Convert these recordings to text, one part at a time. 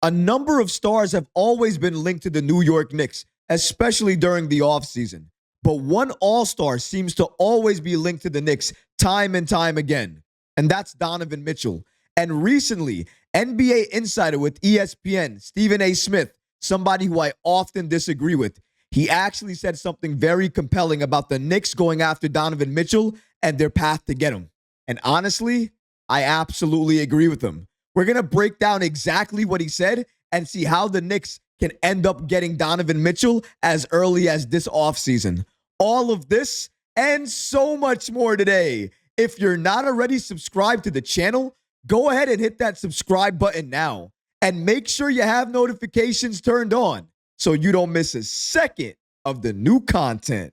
A number of stars have always been linked to the New York Knicks, especially during the offseason. But one all-star seems to always be linked to the Knicks time and time again, and that's Donovan Mitchell. And recently, NBA insider with ESPN, Stephen A. Smith, somebody who I often disagree with, he actually said something very compelling about the Knicks going after Donovan Mitchell and their path to get him. And honestly, I absolutely agree with him. We're going to break down exactly what he said and see how the Knicks can end up getting Donovan Mitchell as early as this offseason. All of this and so much more today. If you're not already subscribed to the channel, go ahead and hit that subscribe button now. And make sure you have notifications turned on so you don't miss a second of the new content.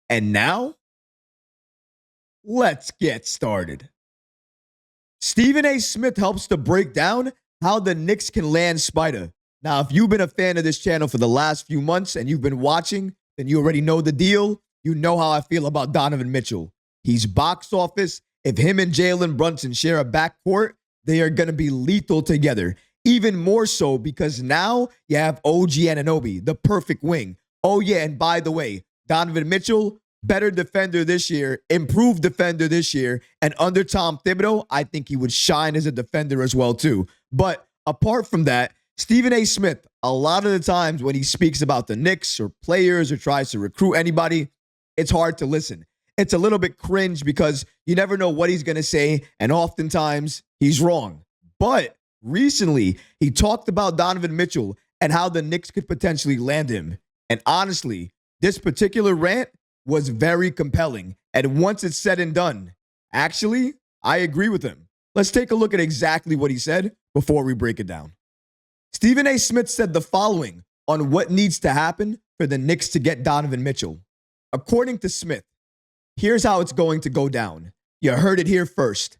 And now, let's get started. Stephen A. Smith helps to break down how the Knicks can land Spida. Now, if you've been a fan of this channel for the last few months and you've been watching, then you already know the deal. You know how I feel about Donovan Mitchell. He's box office. If him and Jalen Brunson share a backcourt, they are going to be lethal together. Even more so because now you have OG Anunoby, the perfect wing. Oh, yeah, and by the way, Donovan Mitchell, better defender this year, improved defender this year, and under Tom Thibodeau, I think he would shine as a defender as well, too. But apart from that, Stephen A. Smith, a lot of the times when he speaks about the Knicks or players or tries to recruit anybody, it's hard to listen. It's a little bit cringe because you never know what he's going to say, and oftentimes he's wrong. But recently, he talked about Donovan Mitchell and how the Knicks could potentially land him. And honestly, this particular rant was very compelling. And once it's said and done, actually, I agree with him. Let's take a look at exactly what he said before we break it down. Stephen A. Smith said the following on what needs to happen for the Knicks to get Donovan Mitchell. According to Smith, here's how it's going to go down. You heard it here first.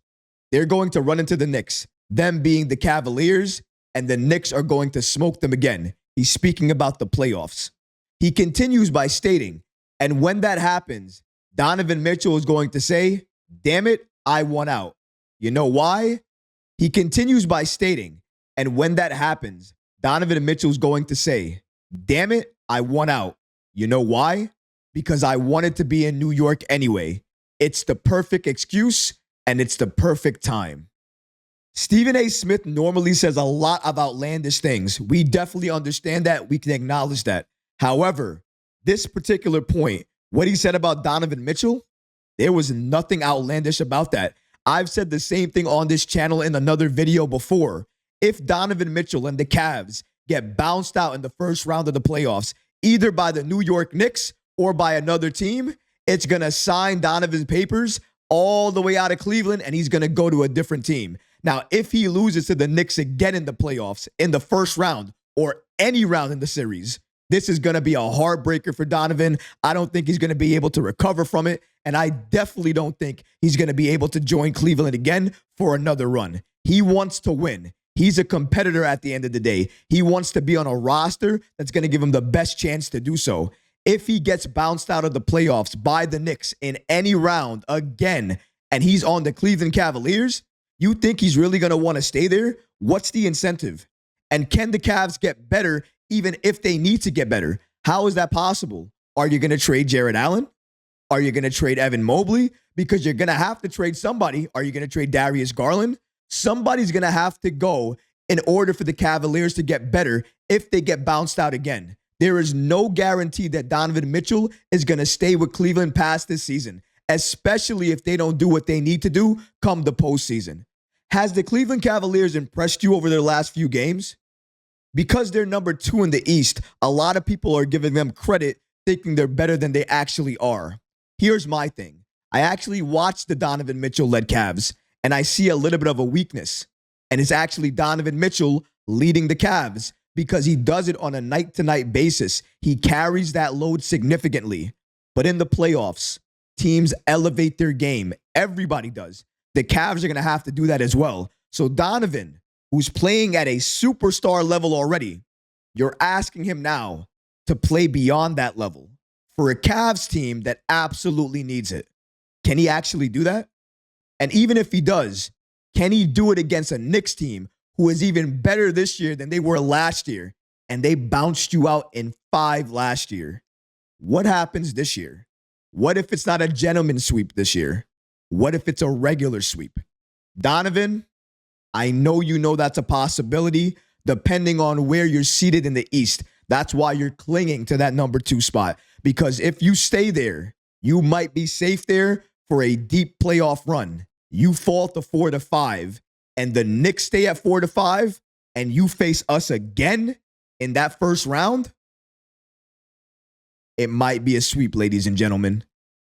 They're going to run into the Knicks, them being the Cavaliers, and the Knicks are going to smoke them again. He's speaking about the playoffs. He continues by stating, and when that happens, Donovan Mitchell is going to say, damn it, I won out. You know why? He continues by stating, and when that happens, Donovan Mitchell is going to say, damn it, I won out. You know why? Because I wanted to be in New York anyway. It's the perfect excuse, and it's the perfect time. Stephen A. Smith normally says a lot of outlandish things. We definitely understand that. We can acknowledge that. However, this particular point, what he said about Donovan Mitchell, there was nothing outlandish about that. I've said the same thing on this channel in another video before. If Donovan Mitchell and the Cavs get bounced out in the first round of the playoffs, either by the New York Knicks or by another team, it's going to sign Donovan's papers all the way out of Cleveland, and he's going to go to a different team. Now, if he loses to the Knicks again in the playoffs, in the first round, or any round in the series, this is going to be a heartbreaker for Donovan. I don't think he's going to be able to recover from it, and I definitely don't think he's going to be able to join Cleveland again for another run. He wants to win. He's a competitor at the end of the day. He wants to be on a roster that's going to give him the best chance to do so. If he gets bounced out of the playoffs by the Knicks in any round again, and he's on the Cleveland Cavaliers, you think he's really going to want to stay there? What's the incentive? And can the Cavs get better even if they need to get better? How is that possible? Are you going to trade Jared Allen? Are you going to trade Evan Mobley? Because you're going to have to trade somebody. Are you going to trade Darius Garland? Somebody's going to have to go in order for the Cavaliers to get better if they get bounced out again. There is no guarantee that Donovan Mitchell is going to stay with Cleveland past this season, especially if they don't do what they need to do come the postseason. Has the Cleveland Cavaliers impressed you over their last few games? Because they're number 2 in the East, a lot of people are giving them credit thinking they're better than they actually are. Here's my thing. I actually watched the Donovan Mitchell-led Cavs, and I see a little bit of a weakness. And it's actually Donovan Mitchell leading the Cavs because he does it on a night-to-night basis. He carries that load significantly. But in the playoffs, teams elevate their game. Everybody does. The Cavs are going to have to do that as well. So Donovan, who's playing at a superstar level already, you're asking him now to play beyond that level for a Cavs team that absolutely needs it. Can he actually do that? And even if he does, can he do it against a Knicks team who is even better this year than they were last year, and they bounced you out in 5 last year. What happens this year? What if it's not a gentleman's sweep this year? What if it's a regular sweep? Donovan, I know you know that's a possibility depending on where you're seated in the East. That's why you're clinging to that number 2 spot. Because if you stay there, you might be safe there for a deep playoff run. You fall to 4 to 5, and the Knicks stay at 4 to 5, and you face us again in that first round. It might be a sweep, ladies and gentlemen.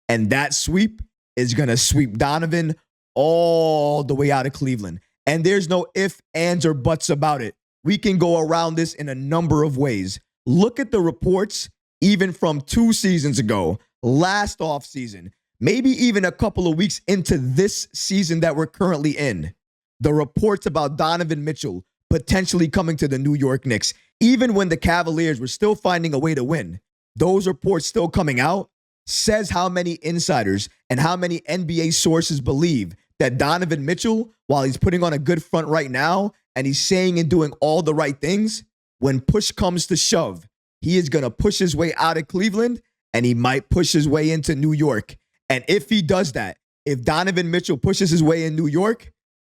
And that sweep is going to sweep Donovan all the way out of Cleveland. And there's no ifs, ands, or buts about it. We can go around this in a number of ways. Look at the reports, even from 2 seasons ago, last offseason, maybe even a couple of weeks into this season that we're currently in. The reports about Donovan Mitchell potentially coming to the New York Knicks, even when the Cavaliers were still finding a way to win. Those reports still coming out says how many insiders and how many NBA sources believe that Donovan Mitchell, while he's putting on a good front right now and he's saying and doing all the right things, when push comes to shove, he is going to push his way out of Cleveland and he might push his way into New York. And if he does that, if Donovan Mitchell pushes his way in New York,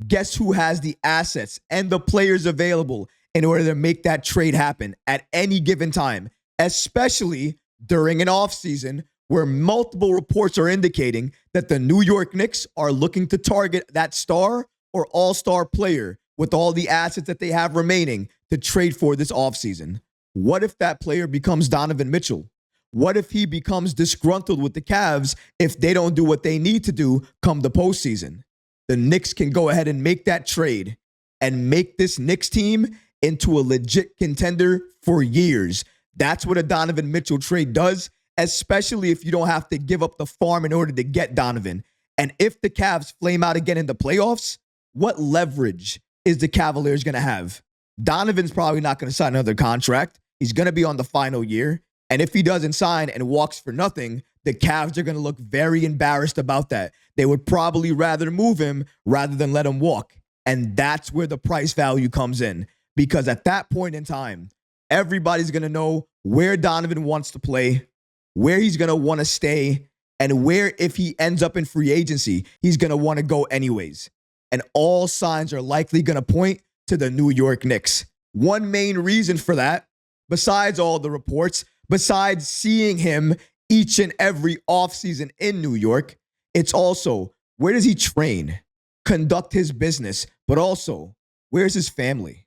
guess who has the assets and the players available in order to make that trade happen at any given time, especially during an offseason where multiple reports are indicating that the New York Knicks are looking to target that star or all-star player with all the assets that they have remaining to trade for this offseason. What if that player becomes Donovan Mitchell? What if he becomes disgruntled with the Cavs if they don't do what they need to do come the postseason? The Knicks can go ahead and make that trade and make this Knicks team into a legit contender for years. That's what a Donovan Mitchell trade does, especially if you don't have to give up the farm in order to get Donovan. And if the Cavs flame out again in the playoffs, what leverage is the Cavaliers going to have? Donovan's probably not going to sign another contract. He's going to be on the final year. And if he doesn't sign and walks for nothing, the Cavs are going to look very embarrassed about that. They would probably rather move him rather than let him walk. And that's where the price value comes in. Because at that point in time, everybody's going to know where Donovan wants to play, where he's going to want to stay, and where, if he ends up in free agency, he's going to want to go anyways. And all signs are likely going to point to the New York Knicks. One main reason for that, besides all the reports, besides seeing him each and every offseason in New York, it's also where does he train, conduct his business, but also where's his family?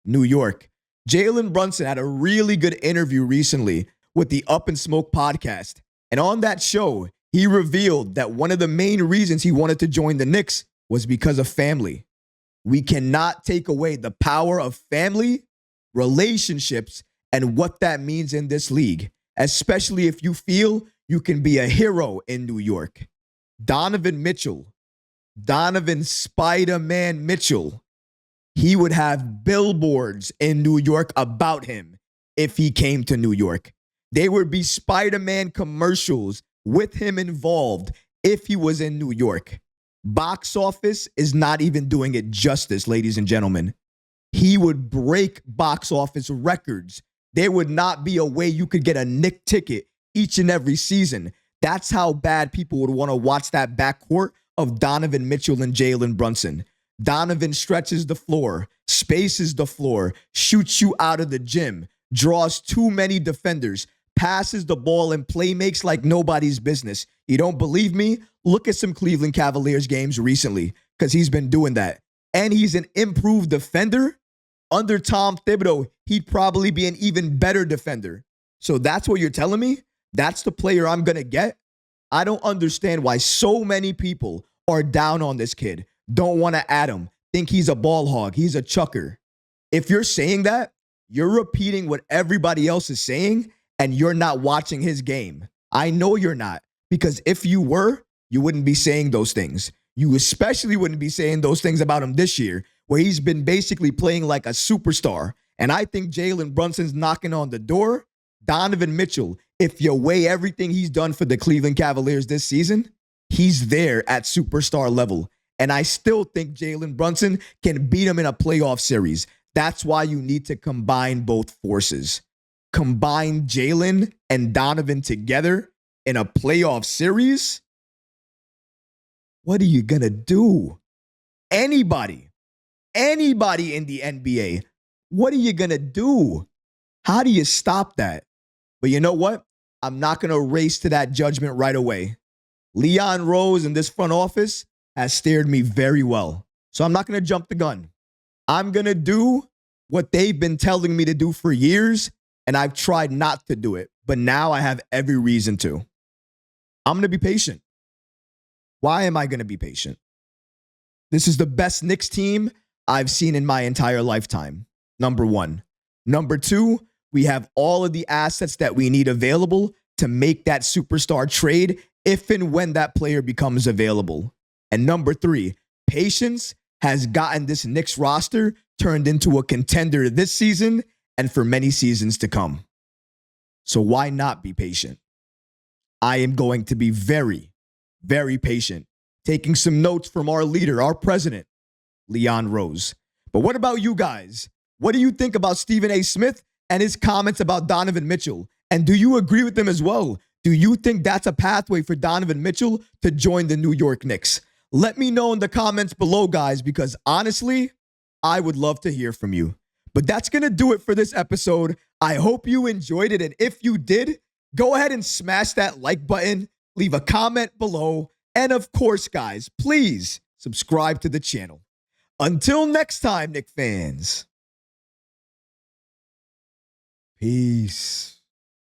New York. Jalen Brunson had a really good interview recently with the Up and Smoke podcast. And on that show, he revealed that one of the main reasons he wanted to join the Knicks was because of family. We cannot take away the power of family, relationships, and what that means in this league, especially if you feel you can be a hero in New York. Donovan Mitchell, Donovan Spider-Man Mitchell, he would have billboards in New York about him if he came to New York. There would be Spider-Man commercials with him involved if he was in New York. Box office is not even doing it justice, ladies and gentlemen. He would break box office records. There would not be a way you could get a Knick ticket each and every season. That's how bad people would want to watch that backcourt of Donovan Mitchell and Jalen Brunson. Donovan stretches the floor, spaces the floor, shoots you out of the gym, draws too many defenders, passes the ball and play makes like nobody's business. You don't believe me? Look at some Cleveland Cavaliers games recently because he's been doing that. And he's an improved defender. Under Tom Thibodeau, he'd probably be an even better defender. So that's what you're telling me? That's the player I'm going to get? I don't understand why so many people are down on this kid. Don't want to add him. Think he's a ball hog. He's a chucker. If you're saying that, you're repeating what everybody else is saying, and you're not watching his game. I know you're not, because if you were, you wouldn't be saying those things. You especially wouldn't be saying those things about him this year, where he's been basically playing like a superstar. And I think Jalen Brunson's knocking on the door. Donovan Mitchell, if you weigh everything he's done for the Cleveland Cavaliers this season, he's there at superstar level. And I still think Jalen Brunson can beat him in a playoff series. That's why you need to combine both forces. Combine Jalen and Donovan together in a playoff series. What are you going to do? Anybody in the NBA, what are you going to do? How do you stop that? But you know what? I'm not going to race to that judgment right away. Leon Rose in this front office has steered me very well. So I'm not going to jump the gun. I'm going to do what they've been telling me to do for years, and I've tried not to do it. But now I have every reason to. I'm going to be patient. Why am I going to be patient? This is the best Knicks team I've seen in my entire lifetime. Number one. Number two, we have all of the assets that we need available to make that superstar trade if and when that player becomes available. And number three, patience has gotten this Knicks roster turned into a contender this season and for many seasons to come. So why not be patient? I am going to be very, very patient, taking some notes from our leader, our president, Leon Rose. But what about you guys? What do you think about Stephen A. Smith and his comments about Donovan Mitchell? And do you agree with them as well? Do you think that's a pathway for Donovan Mitchell to join the New York Knicks? Let me know in the comments below, guys, because honestly, I would love to hear from you. But that's going to do it for this episode. I hope you enjoyed it. And if you did, go ahead and smash that like button, leave a comment below. And of course, guys, please subscribe to the channel. Until next time, Knicks fans. Peace.